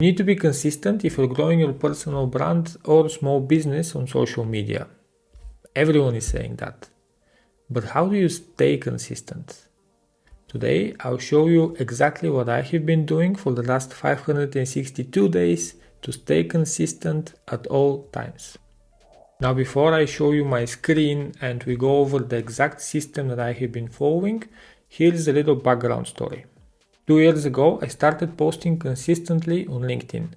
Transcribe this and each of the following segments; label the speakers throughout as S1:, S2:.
S1: You need to be consistent if you're growing your personal brand or small business on social media. Everyone is saying that. But how do you stay consistent? Today, I'll show you exactly what I have been doing for the last 562 days to stay consistent at all times. Now, before I show you my screen and we go over the exact system that I have been following, here's a little background story. 2 years ago, I started posting consistently on LinkedIn.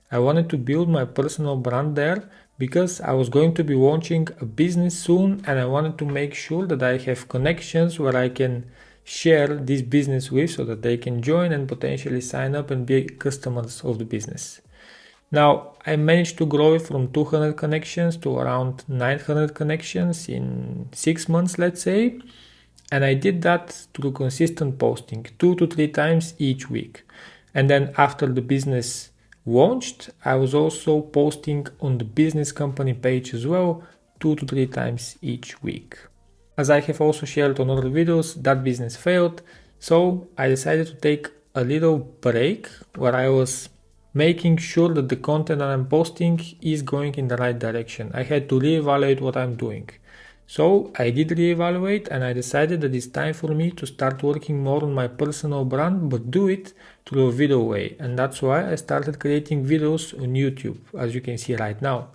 S1: I wanted to build my personal brand there because I was going to be launching a business soon and I wanted to make sure that I have connections where I can share this business with so that they can join and potentially sign up and be customers of the business. Now, I managed to grow it from 200 connections to around 900 connections in 6 months, let's say. And I did that through consistent posting 2 to 3 times each week. And then after the business launched, I was also posting on the business company page as well 2 to 3 times each week. As I have also shared on other videos, that business failed. So I decided to take a little break where I was making sure that the content that I'm posting is going in the right direction. I had to reevaluate what I'm doing. So I did reevaluate and I decided that it's time for me to start working more on my personal brand, but do it through a video way. And that's why I started creating videos on YouTube, as you can see right now.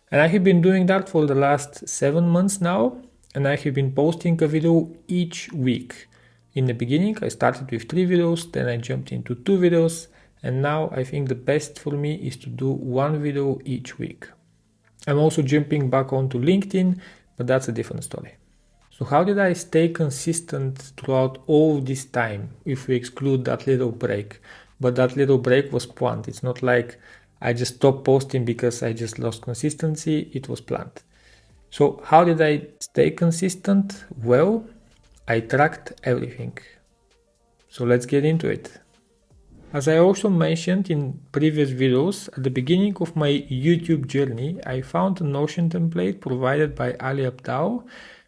S1: And I have been doing that for the last 7 months now, and I have been posting a video each week. In the beginning, I started with 3 videos, then I jumped into 2 videos, and now I think the best for me is to do 1 video each week. I'm also jumping back onto LinkedIn, but that's a different story. So how did I stay consistent throughout all this time if we exclude that little break? But that little break was planned. It's not like I just stopped posting because I just lost consistency. It was planned. So how did I stay consistent? Well, I tracked everything. So let's get into it. As I also mentioned in previous videos, at the beginning of my YouTube journey, I found a Notion template provided by Ali Abdaal,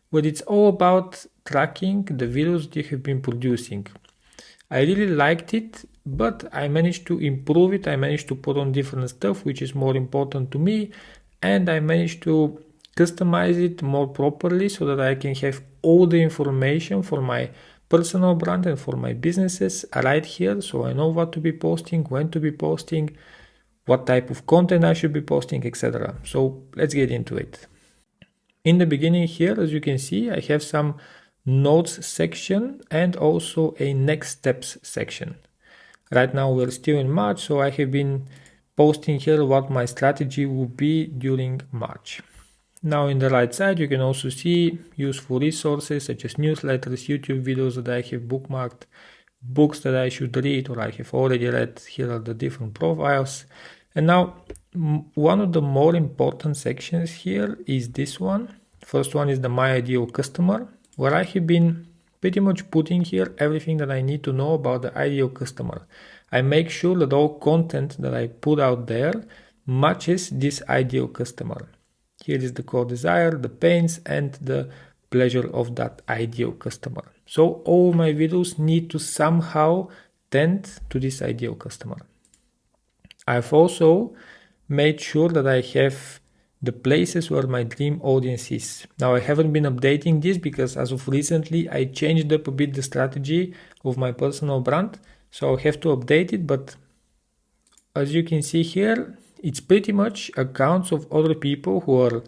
S1: where it's all about tracking the videos that you have been producing. I really liked it, but I managed to improve it. I managed to put on different stuff, which is more important to me, and I managed to customize it more properly so that I can have all the information for my personal brand and for my businesses right here, so I know what to be posting, when to be posting, what type of content I should be posting, etc. So let's get into it. In the beginning here, as you can see, I have some notes section and also a next steps section. Right now we're still in March, so I have been posting here what my strategy will be during March. Now in the right side you can also see useful resources such as newsletters, YouTube videos that I have bookmarked, books that I should read or I have already read. Here are the different profiles. And now one of the more important sections here is this one. First one is the My Ideal Customer, where I have been pretty much putting here everything that I need to know about the ideal customer. I make sure that all content that I put out there matches this ideal customer. Here is the core desire, the pains, and the pleasure of that ideal customer. So all my videos need to somehow tend to this ideal customer. I've also made sure that I have the places where my dream audience is. Now I haven't been updating this because as of recently I changed up a bit the strategy of my personal brand. So I have to update it, but as you can see here, it's pretty much accounts of other people who are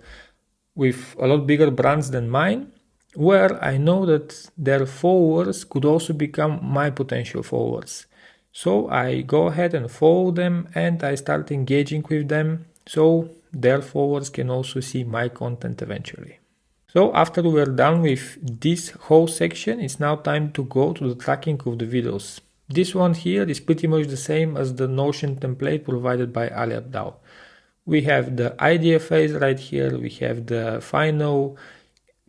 S1: with a lot bigger brands than mine, where I know that their followers could also become my potential followers. So I go ahead and follow them and I start engaging with them so their followers can also see my content eventually. So after we're done with this whole section, it's now time to go to the tracking of the videos. This one here is pretty much the same as the Notion template provided by Ali Abdaal. We have the idea phase right here, we have the final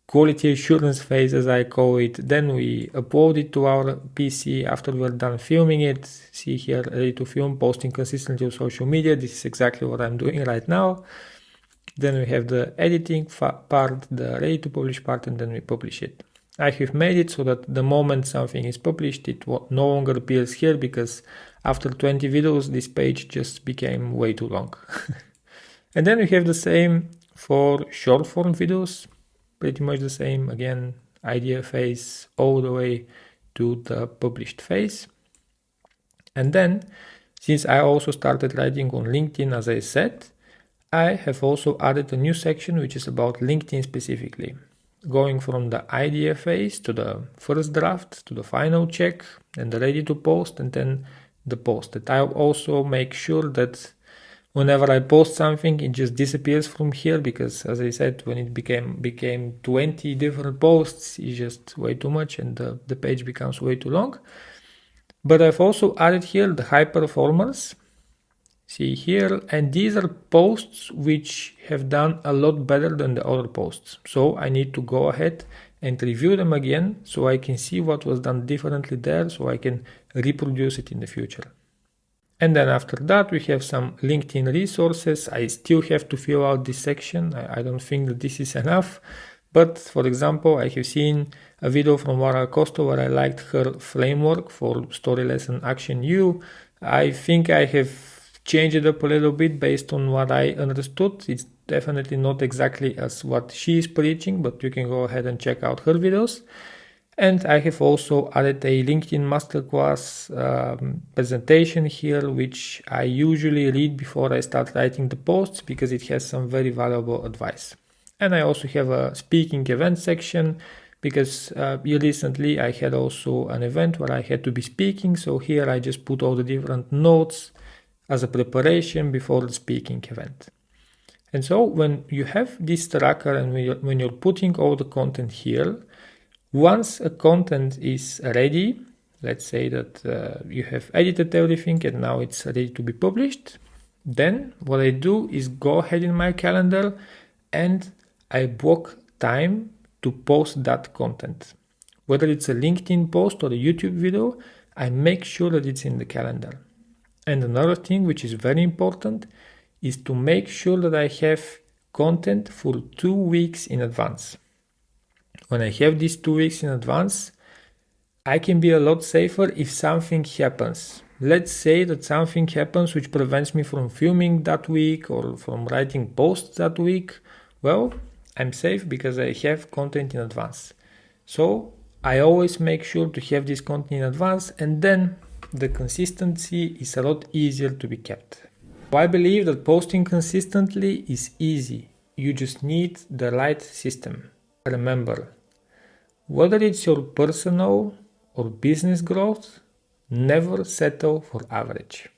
S1: quality assurance phase as I call it, then we upload it to our PC after we're done filming it. See here, ready to film, posting consistently on social media. This is exactly what I'm doing right now. Then we have the editing part, the ready to publish part, and then we publish it. I have made it so that the moment something is published, it no longer appears here because after 20 videos, this page just became way too long. And then we have the same for short form videos, pretty much the same. Again, idea phase all the way to the published phase. And then, since I also started writing on LinkedIn, as I said, I have also added a new section which is about LinkedIn specifically, going from the idea phase to the first draft to the final check and the ready to post, and then the post. That I also make sure that whenever I post something, it just disappears from here, because as I said, when it became 20 different posts, it's just way too much and the page becomes way too long. But I've also added here the high performers. See here, and these are posts which have done a lot better than the other posts. So I need to go ahead and review them again so I can see what was done differently there, so I can reproduce it in the future. And then after that, we have some LinkedIn resources. I still have to fill out this section. I don't think that this is enough. But for example, I have seen a video from Lara Costa where I liked her framework for Story Lesson Action U. I think I have changed it up a little bit based on what I understood. It's definitely not exactly as what she is preaching, but you can go ahead and check out her videos. And I have also added a LinkedIn masterclass presentation here, which I usually read before I start writing the posts because it has some very valuable advice. And I also have a speaking event section because recently I had also an event where I had to be speaking. So here I just put all the different notes as a preparation before the speaking event. And so when you have this tracker and when you're putting all the content here, once a content is ready, let's say that you have edited everything and now it's ready to be published, then what I do is go ahead in my calendar and I block time to post that content. Whether it's a LinkedIn post or a YouTube video, I make sure that it's in the calendar. And another thing which is very important is to make sure that I have content for 2 weeks in advance. When I have these 2 weeks in advance, I can be a lot safer if something happens. Let's say that something happens which prevents me from filming that week or from writing posts that week. Well, I'm safe because I have content in advance. So I always make sure to have this content in advance, and then the consistency is a lot easier to be kept. I believe that posting consistently is easy. You just need the right system. Remember, whether it's your personal or business growth, never settle for average.